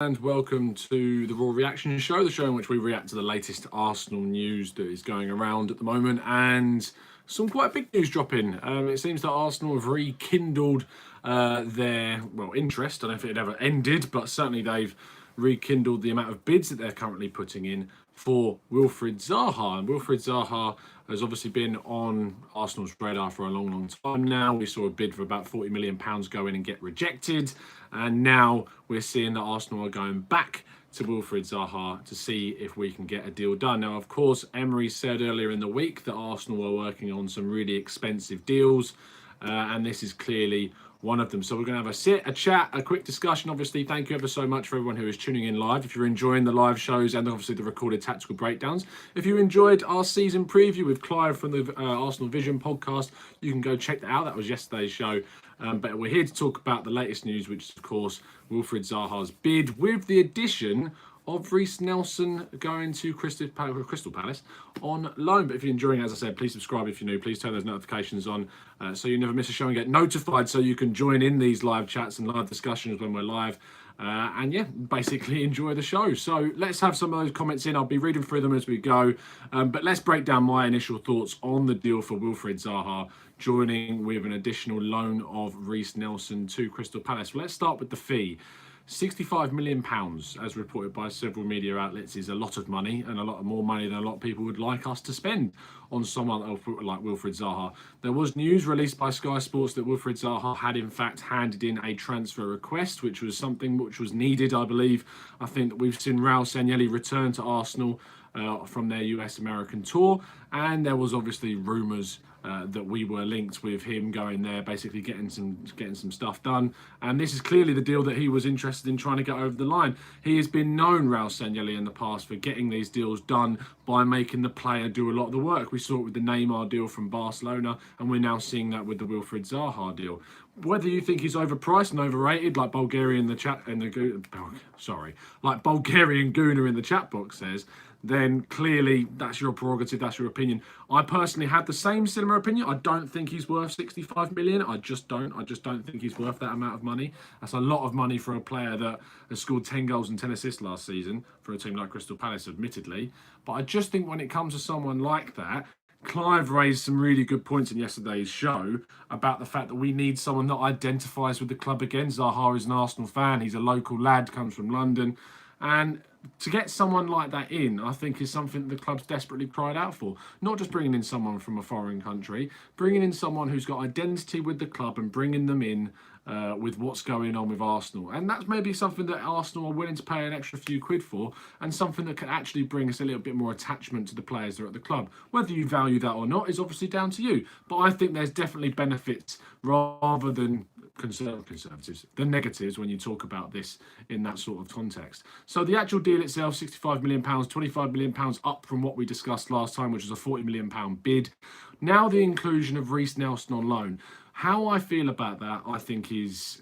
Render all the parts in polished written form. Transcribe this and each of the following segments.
And welcome to the Raw Reaction Show, the show in which we react to the latest Arsenal news that is going around at the moment, and some quite big news dropping. It seems that Arsenal have rekindled their interest. I don't know if it ever ended, but certainly they've rekindled the amount of bids that they're currently putting in for Wilfried Zaha. And Wilfried Zaha has obviously been on Arsenal's radar for a long, long time now. We saw a bid for about £40 million go in and get rejected. And now we're seeing that Arsenal are going back to Wilfried Zaha to see if we can get a deal done. Now, of course, Emery said earlier in the week that Arsenal were working on some really expensive deals. And this is clearly one of them. So we're going to have a chat, a quick discussion. Obviously, thank you ever so much for everyone who is tuning in live. If you're enjoying the live shows and obviously the recorded tactical breakdowns. If you enjoyed our season preview with Clive from the Arsenal Vision podcast, you can go check that out. That was yesterday's show. But we're here to talk about the latest news, which is, of course, Wilfried Zaha's bid with the addition of Reiss Nelson going to Crystal Palace on loan. But if you're enjoying it, as I said, please subscribe if you're new. Please turn those notifications on so you never miss a show and get notified so you can join in these live chats and live discussions when we're live. And yeah, basically enjoy the show. So let's have some of those comments in. I'll be reading through them as we go. But let's break down my initial thoughts on the deal for Wilfried Zaha, joining with an additional loan of Reiss Nelson to Crystal Palace. Well, let's start with the fee. £65 million, as reported by several media outlets, is a lot of money and a lot more money than a lot of people would like us to spend on someone like Wilfried Zaha. There was news released by Sky Sports that Wilfried Zaha had in fact handed in a transfer request, which was something which was needed, I believe. I think that we've seen Raul Sanllehi return to Arsenal from their US American tour, and there was obviously rumours that we were linked with him going there, basically getting some stuff done. And this is clearly the deal that he was interested in trying to get over the line. He has been known, Raul Sanllehi, in the past for getting these deals done by making the player do a lot of the work. We saw it with the Neymar deal from Barcelona, and we're now seeing that with the Wilfried Zaha deal. Whether you think he's overpriced and overrated, like Bulgarian Gooner in the chat box says, then clearly that's your prerogative, that's your opinion. I personally had the similar opinion. I don't think he's worth 65 million. I just don't think he's worth that amount of money. That's a lot of money for a player that has scored 10 goals and 10 assists last season for a team like Crystal Palace, admittedly. But I just think when it comes to someone like that, Clive raised some really good points in yesterday's show about the fact that we need someone that identifies with the club again. Zaha is an Arsenal fan. He's a local lad, comes from London. And to get someone like that in, I think, is something the club's desperately cried out for. Not just bringing in someone from a foreign country, bringing in someone who's got identity with the club and bringing them in with what's going on with Arsenal. And that's maybe something that Arsenal are willing to pay an extra few quid for, and something that can actually bring us a little bit more attachment to the players that are at the club. Whether you value that or not is obviously down to you. But I think there's definitely benefits rather than conservatives, the negatives when you talk about this in that sort of context. So the actual deal itself, £65 million, £25 million up from what we discussed last time, which was a £40 million bid. Now the inclusion of Reiss Nelson on loan. How I feel about that, I think, is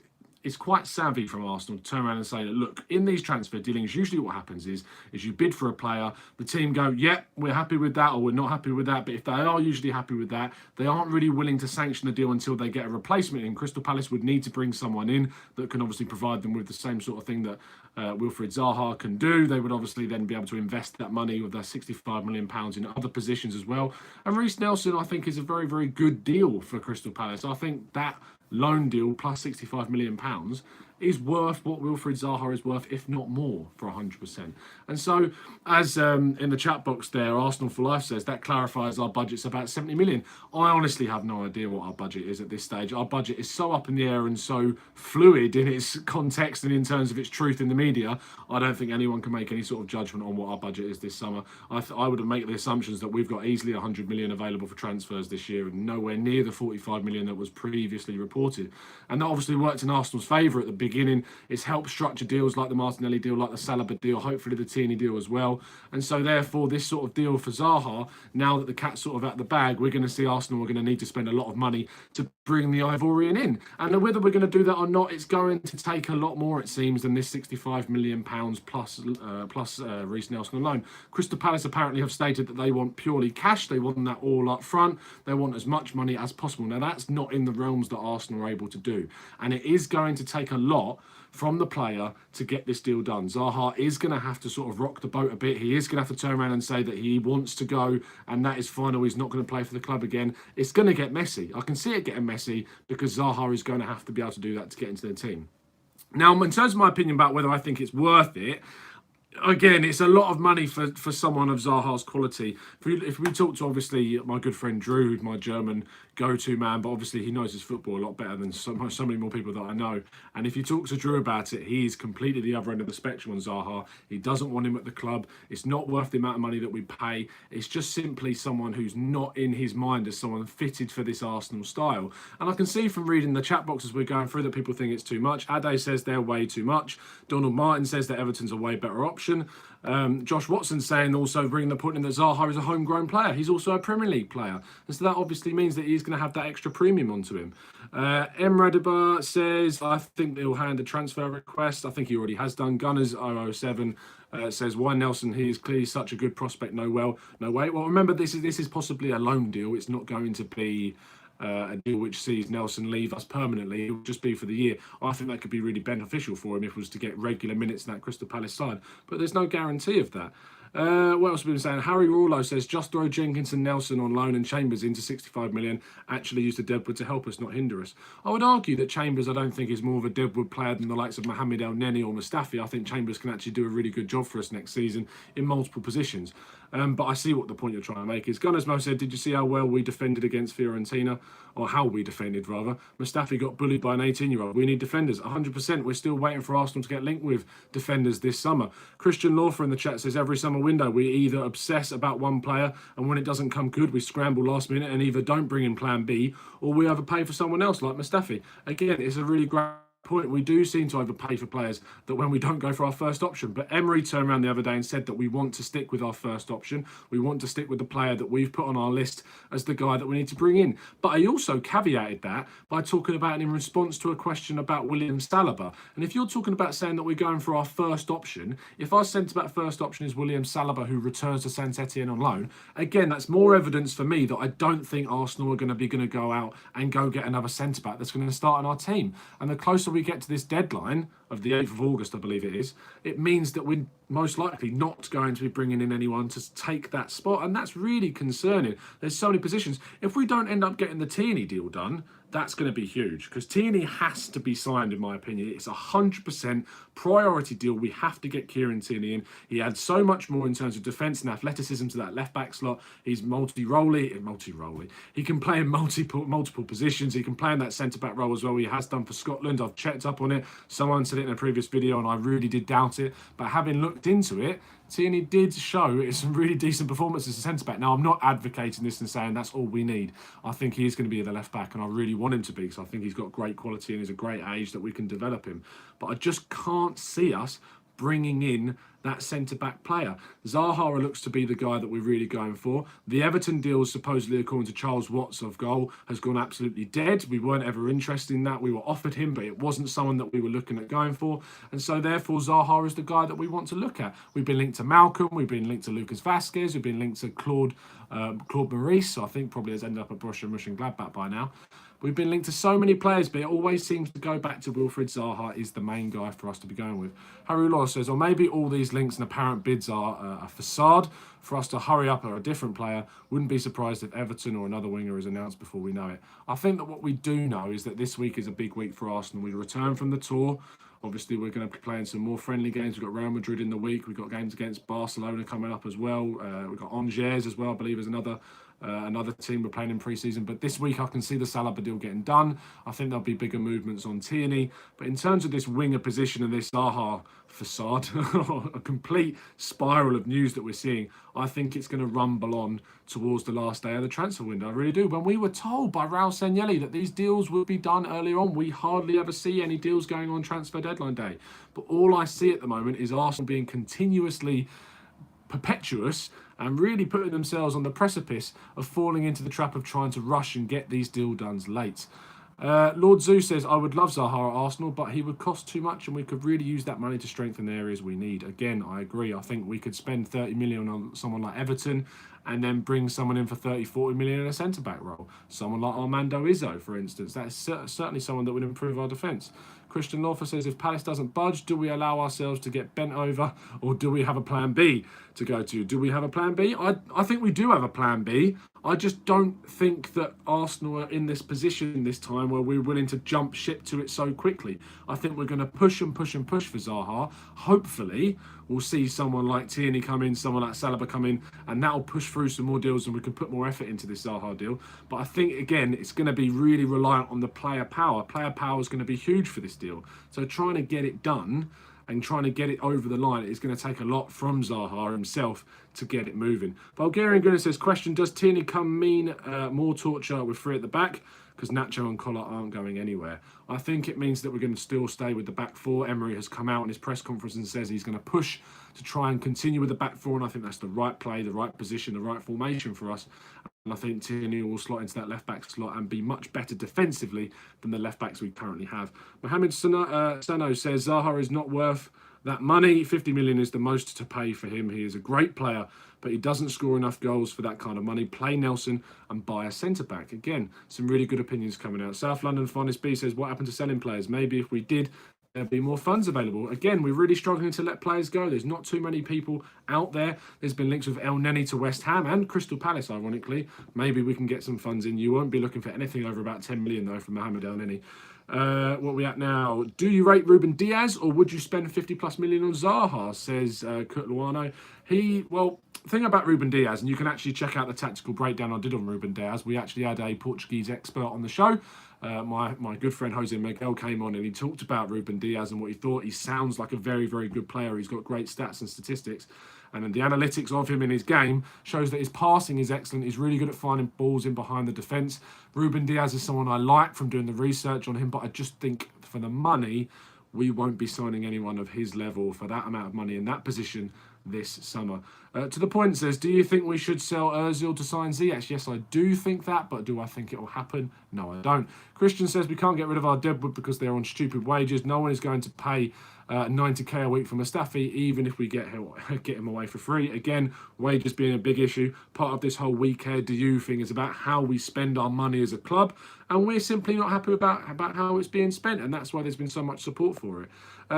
quite savvy from Arsenal to turn around and say that, look, in these transfer dealings, usually what happens is you bid for a player, the team go, yep, we're happy with that, or we're not happy with that. But if they are usually happy with that, they aren't really willing to sanction the deal until they get a replacement in. Crystal Palace would need to bring someone in that can obviously provide them with the same sort of thing that Wilfried Zaha can do. They would obviously then be able to invest that money with their £65 million in other positions as well. And Reiss Nelson, I think, is a very, very good deal for Crystal Palace. I think that loan deal plus £65 million is worth what Wilfried Zaha is worth, if not more, for 100%. And so, as in the chat box there, Arsenal for Life says, that clarifies our budget's about 70 million. I honestly have no idea what our budget is at this stage. Our budget is so up in the air and so fluid in its context and in terms of its truth in the media. I don't think anyone can make any sort of judgment on what our budget is this summer. I would make the assumptions that we've got easily 100 million available for transfers this year and nowhere near the 45 million that was previously reported. And that obviously worked in Arsenal's favour at the beginning. It's helped structure deals like the Martinelli deal, like the Saliba deal, hopefully the Tierney deal as well. And so therefore this sort of deal for Zaha, now that the cat's sort of out the bag, we're going to see Arsenal are going to need to spend a lot of money to bring the Ivorian in. And whether we're going to do that or not, it's going to take a lot more, it seems, than this £65 million plus Reiss Nelson alone. Crystal Palace apparently have stated that they want purely cash. They want that all up front. They want as much money as possible. Now, that's not in the realms that Arsenal are able to do. And it is going to take a lot from the player to get this deal done. Zaha is going to have to sort of rock the boat a bit. He is going to have to turn around and say that he wants to go, and that is final. He's not going to play for the club again. It's going to get messy. I can see it getting messy because Zaha is going to have to be able to do that to get into the team. Now, in terms of my opinion about whether I think it's worth it, again, it's a lot of money for someone of Zaha's quality. If we talk to, obviously, my good friend Drew, who's my German go-to man, but obviously he knows his football a lot better than so many more people that I know. And if you talk to Drew about it, he's completely the other end of the spectrum on Zaha. He doesn't want him at the club. It's not worth the amount of money that we pay. It's just simply someone who's not in his mind as someone fitted for this Arsenal style. And I can see from reading the chat box as we're going through that people think it's too much. Ade says they're way too much. Donald Martin says that Everton's a way better option. Josh Watson saying, also bringing the point in that Zaha is a homegrown player. He's also a Premier League player. And so that obviously means that he's going to have that extra premium onto him. Emradibar says, I think they'll hand a transfer request. I think he already has done. Gunners 007 says, why Nelson? He is clearly such a good prospect. No way. Well, remember, this is possibly a loan deal. It's not going to be a deal which sees Nelson leave us permanently. It will just be for the year. I think that could be really beneficial for him if it was to get regular minutes in that Crystal Palace side. But there's no guarantee of that. What else have we been saying? Harry Rawlo says, just throw Jenkins and Nelson on loan and Chambers into 65 million. Actually use the Deadwood to help us, not hinder us. I would argue that Chambers, I don't think, is more of a Deadwood player than the likes of Mohamed El Neni or Mustafi. I think Chambers can actually do a really good job for us next season in multiple positions. But I see what the point you're trying to make is. Gunners Mo said, did you see how well we defended against Fiorentina? Or how we defended, rather. Mustafi got bullied by an 18-year-old. We need defenders. 100%. We're still waiting for Arsenal to get linked with defenders this summer. Christian Lawfer in the chat says, every summer window, we either obsess about one player, and when it doesn't come good, we scramble last minute and either don't bring in plan B, or we overpay for someone else like Mustafi. Again, it's a really great point. We do seem to overpay for players that when we don't go for our first option. But Emery turned around the other day and said that we want to stick with our first option. We want to stick with the player that we've put on our list as the guy that we need to bring in. But I also caveated that by talking about it in response to a question about William Saliba. And if you're talking about saying that we're going for our first option, if our centre-back first option is William Saliba, who returns to Saint Etienne on loan, again, that's more evidence for me that I don't think Arsenal are going to go out and go get another centre-back that's going to start in our team. And the closer we get to this deadline of the 8th of August, I believe it is, it means that we're most likely not going to be bringing in anyone to take that spot. And that's really concerning. There's so many positions. If we don't end up getting the Tierney deal done, that's going to be huge because Tierney has to be signed, in my opinion. It's 100% priority deal. We have to get Kieran Tierney in. He adds so much more in terms of defence and athleticism to that left-back slot. He's multi-roley. He can play in multiple positions. He can play in that centre-back role as well. He has done for Scotland. I've checked up on it. Someone said it in a previous video and I really did doubt it. But having looked into it, Tierney did show some really decent performances as a centre-back. Now, I'm not advocating this and saying that's all we need. I think he is going to be the left-back, and I really want him to be because I think he's got great quality and he's a great age that we can develop him. But I just can't see us bringing in that centre-back player. Zaha looks to be the guy that we're really going for. The Everton deal, supposedly, according to Charles Watts of Goal, has gone absolutely dead. We weren't ever interested in that. We were offered him, but it wasn't someone that we were looking at going for. And so, therefore, Zaha is the guy that we want to look at. We've been linked to Malcolm. We've been linked to Lucas Vasquez. We've been linked to Claude Maurice. So I think probably has ended up at Borussia Mönchengladbach by now. We've been linked to so many players, but it always seems to go back to Wilfried Zaha is the main guy for us to be going with. Harry Law says, or maybe all these links and apparent bids are a facade for us to hurry up at a different player. Wouldn't be surprised if Everton or another winger is announced before we know it. I think that what we do know is that this week is a big week for Arsenal. We return from the tour. Obviously, we're going to be playing some more friendly games. We've got Real Madrid in the week. We've got games against Barcelona coming up as well. We've got Angers as well, I believe, is another team we're playing in pre-season. But this week I can see the Saliba deal getting done. I think there'll be bigger movements on Tierney. But in terms of this winger position and this Zaha facade, a complete spiral of news that we're seeing, I think it's going to rumble on towards the last day of the transfer window. I really do. When we were told by Raul Sanllehi that these deals would be done earlier on, we hardly ever see any deals going on transfer deadline day. But all I see at the moment is Arsenal being continuously perpetuous and really putting themselves on the precipice of falling into the trap of trying to rush and get these deal done late. Lord Zoo says, I would love Zaha at Arsenal, but he would cost too much and we could really use that money to strengthen the areas we need. Again, I agree. I think we could spend 30 million on someone like Everton and then bring someone in for 30, 40 million in a centre-back role. Someone like Armando Izzo, for instance. That's certainly someone that would improve our defence. Christian Lawfer says, if Palace doesn't budge, do we allow ourselves to get bent over, or do we have a plan B to go to? Do we have a plan B? I think we do have a plan B. I just don't think that Arsenal are in this position this time where we're willing to jump ship to it so quickly. I think we're going to push and push and push for Zaha. Hopefully, we'll see someone like Tierney come in, someone like Saliba come in, and that'll push through some more deals and we can put more effort into this Zaha deal. But I think, again, it's going to be really reliant on the player power. Player power is going to be huge for this deal. So trying to get it done and trying to get it over the line is going to take a lot from Zaha himself to get it moving. Bulgarian Gunner says, question, does Tierney come mean more torture with three at the back? Because Nacho and Collart aren't going anywhere. I think it means that we're going to still stay with the back four. Emery has come out in his press conference and says he's going to push to try and continue with the back four, and I think that's the right play, the right position, the right formation for us. And I think Tierney will slot into that left-back slot and be much better defensively than the left-backs we currently have. Mohamed Sano says, Zaha is not worth that money. 50 million is the most to pay for him. He is a great player, but he doesn't score enough goals for that kind of money. Play Nelson and buy a centre-back. Again, some really good opinions coming out. South London Finest B says, what happened to selling players? Maybe if we did, there'd be more funds available. Again, we're really struggling to let players go. There's not too many people out there. There's been links with El Neni to West Ham and Crystal Palace, ironically. Maybe we can get some funds in. You won't be looking for anything over about 10 million, though, from Mohamed El Neni. What are we at now? Do you rate Ruben Diaz, or would you spend 50 plus million on Zaha, says Kurt Luano. Thing about Ruben Diaz, and you can actually check out the tactical breakdown I did on Ruben Diaz. We actually had a Portuguese expert on the show. My good friend Jose Miguel came on and he talked about Ruben Diaz and what he thought. He sounds like a very, very good player. He's got great stats and statistics. And then the analytics of him in his game shows that his passing is excellent. He's really good at finding balls in behind the defence. Ruben Diaz is someone I like from doing the research on him, but I just think for the money, we won't be signing anyone of his level for that amount of money in that position this summer. To the point says, do you think we should sell Ozil to sign Ziyech? Yes, I do think that, but do I think it will happen? No, I don't. Christian says we can't get rid of our deadwood because they're on stupid wages. No one is going to pay 90k a week for Mustafi, even if we get him away for free. Again, wages being a big issue. Part of this whole we care, do you thing is about how we spend our money as a club, and we're simply not happy about how it's being spent, and that's why there's been so much support for it.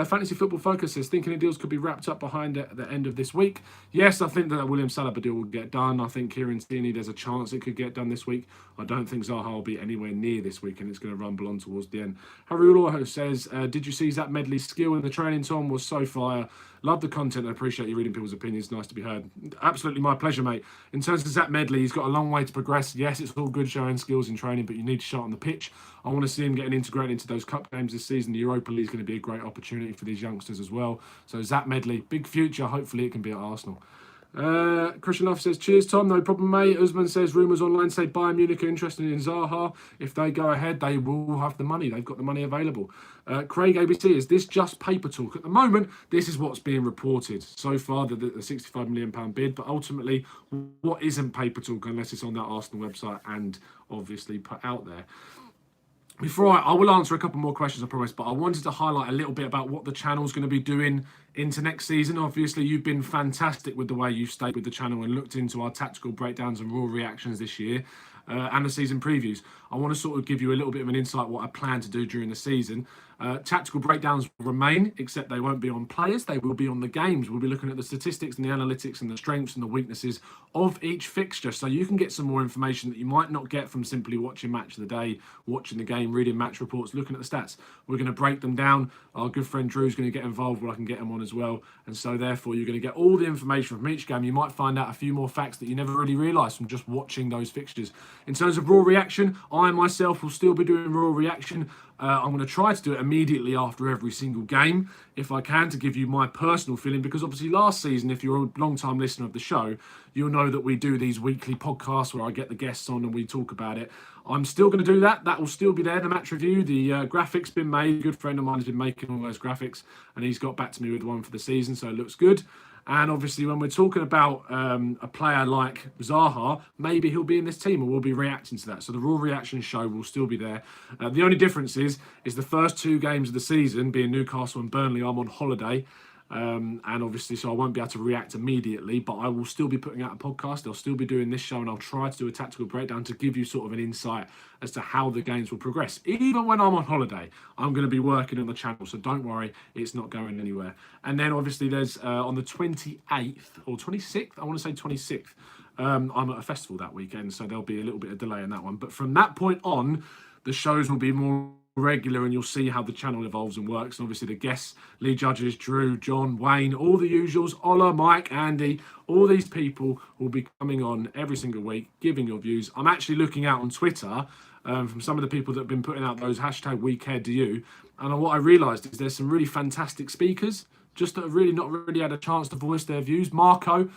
Fantasy Football Focus says, thinking the deals could be wrapped up behind at the end of this week. Yes, I think that William Saliba deal will get done. I think Kieran Tierney, there's a chance it could get done this week. I don't think Zaha will be anywhere near this week, and it's going to rumble on towards the end. Harry Uloho says, did you see Zach Medley's skill in the training, Tom? Was so fire. Love the content. I appreciate you reading people's opinions. Nice to be heard. Absolutely my pleasure, mate. In terms of Zach Medley, he's got a long way to progress. Yes, it's all good showing skills in training, but you need to show it on the pitch. I want to see him getting integrated into those cup games this season. The Europa League is going to be a great opportunity for these youngsters as well. So Zach Medley, big future. Hopefully it can be at Arsenal. Christian Love says, cheers, Tom. No problem, mate. Usman says, rumours online say Bayern Munich are interested in Zaha. If they go ahead, they will have the money. They've got the money available. Craig ABC, is this just paper talk? At the moment, this is what's being reported so far, the £65 million bid. But ultimately, what isn't paper talk unless it's on that Arsenal website and obviously put out there? Before I will answer a couple more questions, I promise, but I wanted to highlight a little bit about what the channel's going to be doing into next season. Obviously, you've been fantastic with the way you've stayed with the channel and looked into our tactical breakdowns and raw reactions this year and the season previews. I want to sort of give you a little bit of an insight what I plan to do during the season. Tactical breakdowns will remain, except they won't be on players. They will be on the games. We'll be looking at the statistics and the analytics and the strengths and the weaknesses of each fixture. So you can get some more information that you might not get from simply watching Match of the Day, watching the game, reading match reports, looking at the stats. We're going to break them down. Our good friend Drew's going to get involved where I can get him on as well. And so therefore you're going to get all the information from each game. You might find out a few more facts that you never really realised from just watching those fixtures. In terms of raw reaction, I myself will still be doing raw reaction. I'm going to try to do it immediately after every single game, if I can, to give you my personal feeling, because obviously last season, if you're a long-time listener of the show, you'll know that we do these weekly podcasts where I get the guests on and we talk about it. I'm still going to do that. That will still be there, the match review. The graphics been made. A good friend of mine has been making all those graphics, and he's got back to me with one for the season, so it looks good. And obviously, when we're talking about a player like Zaha, maybe he'll be in this team, and we'll be reacting to that. So the raw reaction show will still be there. The only difference is the first two games of the season, being Newcastle and Burnley, I'm on holiday. And obviously, so I won't be able to react immediately, but I will still be putting out a podcast. I'll still be doing this show, and I'll try to do a tactical breakdown to give you sort of an insight as to how the games will progress. Even when I'm on holiday, I'm going to be working on the channel, so don't worry, it's not going anywhere. And then obviously there's on the 28th or 26th, I want to say 26th, I'm at a festival that weekend, so there'll be a little bit of delay in that one. But from that point on, the shows will be more regular, and you'll see how the channel evolves and works. And obviously the guests, Lee Judges, Drew, John, Wayne, all the usuals, Ola, Mike, Andy, all these people will be coming on every single week, giving your views. I'm actually looking out on Twitter from some of the people that have been putting out those hashtag We Care Do You. And what I realised is there's some really fantastic speakers just that have really not really had a chance to voice their views. Marco,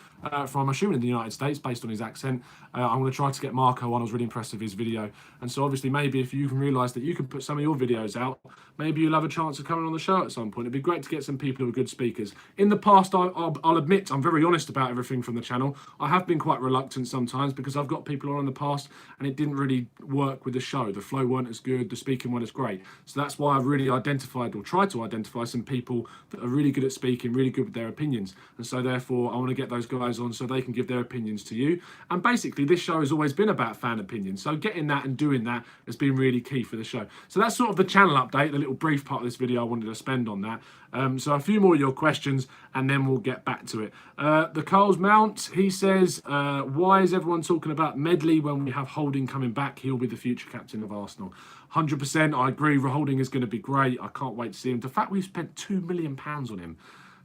from I'm assuming in the United States, based on his accent. I'm going to try to get Marco on. I was really impressed with his video. And so obviously maybe if you can realise that you can put some of your videos out, maybe you'll have a chance of coming on the show at some point. It'd be great to get some people who are good speakers. In the past, I'll admit, I'm very honest about everything from the channel. I have been quite reluctant sometimes because I've got people on in the past and it didn't really work with the show. The flow weren't as good, the speaking weren't as great. So that's why I've really identified or tried to identify some people that are really good at speaking, really good with their opinions. And so therefore, I want to get those guys on so they can give their opinions to you. And basically, this show has always been about fan opinions. So getting that and doing that has been really key for the show. So that's sort of the channel update, the little brief part of this video I wanted to spend on that. So a few more of your questions and then we'll get back to it. The Carl's Mount, he says, why is everyone talking about Medley when we have Holding coming back? He'll be the future captain of Arsenal. 100%, I agree. Holding is going to be great. I can't wait to see him. The fact we've spent £2 million on him.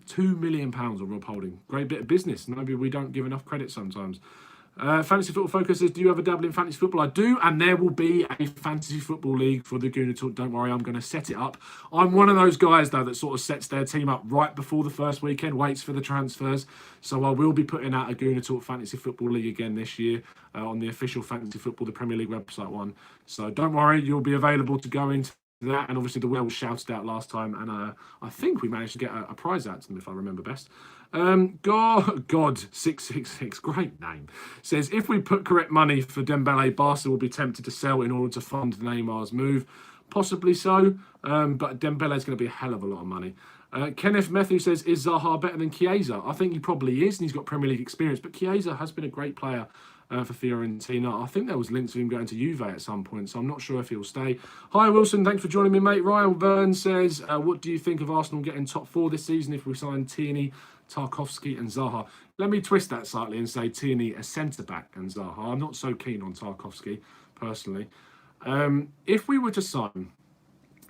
£2 million on Rob Holding. Great bit of business. Maybe we don't give enough credit sometimes. Fantasy Football Focus says, do you have a dabble in fantasy football? I do, and there will be a fantasy football league for the Gooner Talk. Don't worry, I'm going to set it up. I'm one of those guys, though, that sort of sets their team up right before the first weekend, waits for the transfers. So I will be putting out a Gooner Talk Fantasy Football League again this year on the official Fantasy Football, the Premier League website one. So don't worry, you'll be available to go into that. And obviously the winner was shouted out last time, and I think we managed to get a prize out to them, if I remember best. God 666, great name, says, if we put correct money for Dembele, Barca will be tempted to sell in order to fund Neymar's move. Possibly so, but Dembele is going to be a hell of a lot of money. Kenneth Matthew says, is Zaha better than Chiesa? I think he probably is, and he's got Premier League experience, but Chiesa has been a great player for Fiorentina. I think there was links of him going to Juve at some point, so I'm not sure if he'll stay. Hi Wilson, thanks for joining me, mate. Ryan Verne says, what do you think of Arsenal getting top four this season if we sign Tierney, Tarkowski and Zaha? Let me twist that slightly and say Tierney a centre-back and Zaha. I'm not so keen on Tarkowski, personally. If we were to sign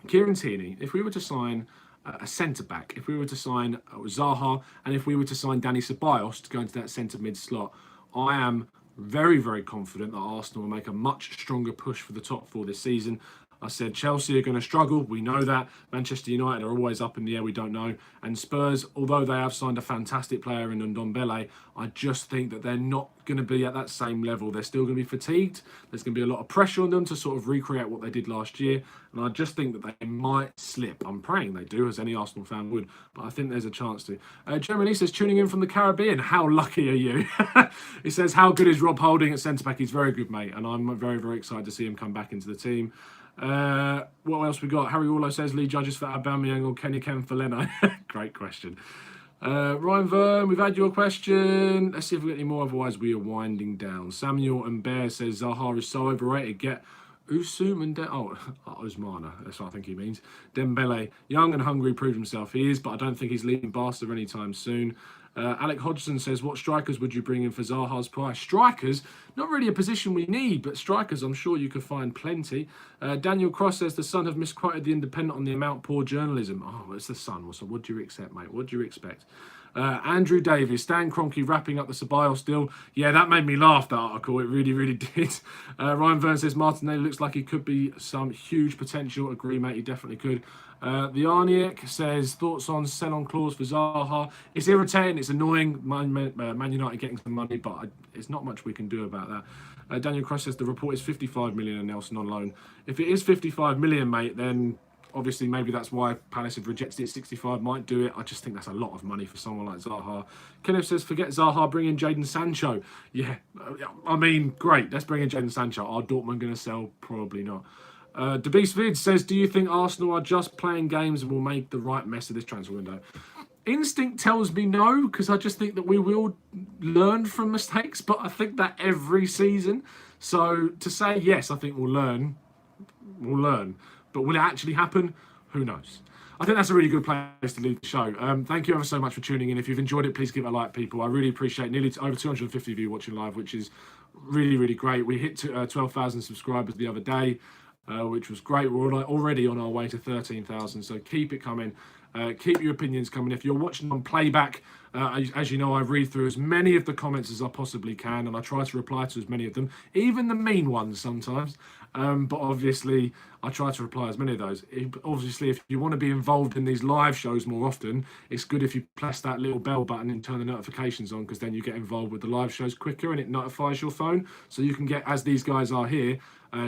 Kieran Tierney, if we were to sign a centre-back, if we were to sign Zaha, and if we were to sign Danny Ceballos to go into that centre-mid slot, I am very, very confident that Arsenal will make a much stronger push for the top four this season. I said Chelsea are going to struggle. We know that. Manchester United are always up in the air. We don't know. And Spurs, although they have signed a fantastic player in Ndombele, I just think that they're not going to be at that same level. They're still going to be fatigued. There's going to be a lot of pressure on them to sort of recreate what they did last year. And I just think that they might slip. I'm praying they do, as any Arsenal fan would. But I think there's a chance to. Jeremy says, tuning in from the Caribbean. How lucky are you? He says, how good is Rob Holding at centre-back? He's very good, mate. And I'm very, very excited to see him come back into the team. What else we got? Harry Orlo says, Lee Judges for Aubameyang or Kenny Ken for Leno? Great question. Ryan Verne, we've had your question. Let's see if we get any more, otherwise we are winding down. Samuel and Bear says, Zaha is so overrated. Get Usum and Osmana, that's what I think he means. Dembele, young and hungry, proved himself. He is, but I don't think he's leaving Barca anytime soon. Alec Hodgson says, what strikers would you bring in for Zaha's price? Strikers, not really a position we need, but strikers, I'm sure you could find plenty. Daniel Cross says, the Sun have misquoted the Independent on the amount poor journalism. Oh, it's the Sun. So what do you accept, mate? What do you expect? Andrew Davies, Stan Kroenke wrapping up the Ceballos deal. Yeah, that made me laugh, that article. It really, really did. Ryan Verne says, Martinelli looks like he could be some huge potential. Agree, mate, he definitely could. The Arniak says, thoughts on sell-on clause for Zaha? It's irritating, it's annoying. Man United getting some money, but it's not much we can do about that. Daniel Cross says, the report is 55 million and Nelson on loan. If it is 55 million, mate, then obviously maybe that's why Palace have rejected it. 65 might do it. I just think that's a lot of money for someone like Zaha. Kenneth says, forget Zaha, bring in Jadon Sancho. Yeah, I mean, great. Let's bring in Jadon Sancho. Are Dortmund going to sell? Probably not. DeBeast Vid says, do you think Arsenal are just playing games and will make the right mess of this transfer window? Instinct tells me no, because I just think that we will learn from mistakes, but I think that every season. So to say yes, I think we'll learn. But will it actually happen? Who knows? I think that's a really good place to leave the show. Thank you ever so much for tuning in. If you've enjoyed it, please give it a like, people. I really appreciate nearly over 250 of you watching live, which is really, really great. We hit 12,000 subscribers the other day, which was great. We're already on our way to 13,000, so keep it coming. Keep your opinions coming. If you're watching on playback, as you know, I read through as many of the comments as I possibly can, and I try to reply to as many of them, even the mean ones sometimes. But obviously, I try to reply as many of those. Obviously, if you want to be involved in these live shows more often, it's good if you press that little bell button and turn the notifications on, because then you get involved with the live shows quicker and it notifies your phone. So you can get, as these guys are here,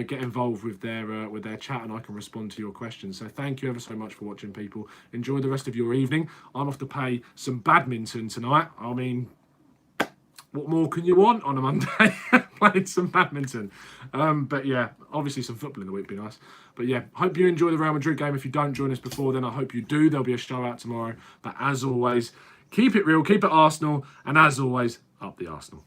get involved with their chat, and I can respond to your questions. So thank you ever so much for watching, people. Enjoy the rest of your evening. I'm off to play some badminton tonight. I mean, what more can you want on a Monday? Playing some badminton. But yeah, obviously some football in the week would be nice. But yeah, hope you enjoy the Real Madrid game. If you don't join us before then, I hope you do. There'll be a show out tomorrow. But as always, keep it real, keep it Arsenal, and as always, up the Arsenal.